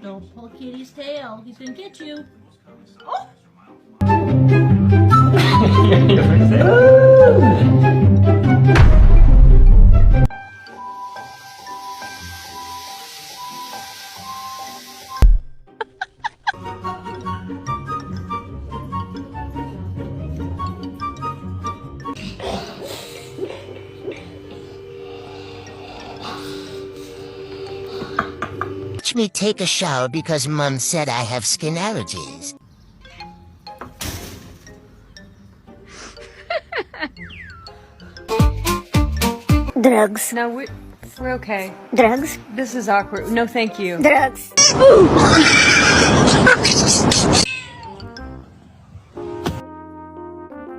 Don't pull Kitty's tail. He's gonna get you. Watch me take a shower because Mom said I have skin allergies. Drugs. No, we're okay. Drugs. This is awkward. No, thank you. Drugs.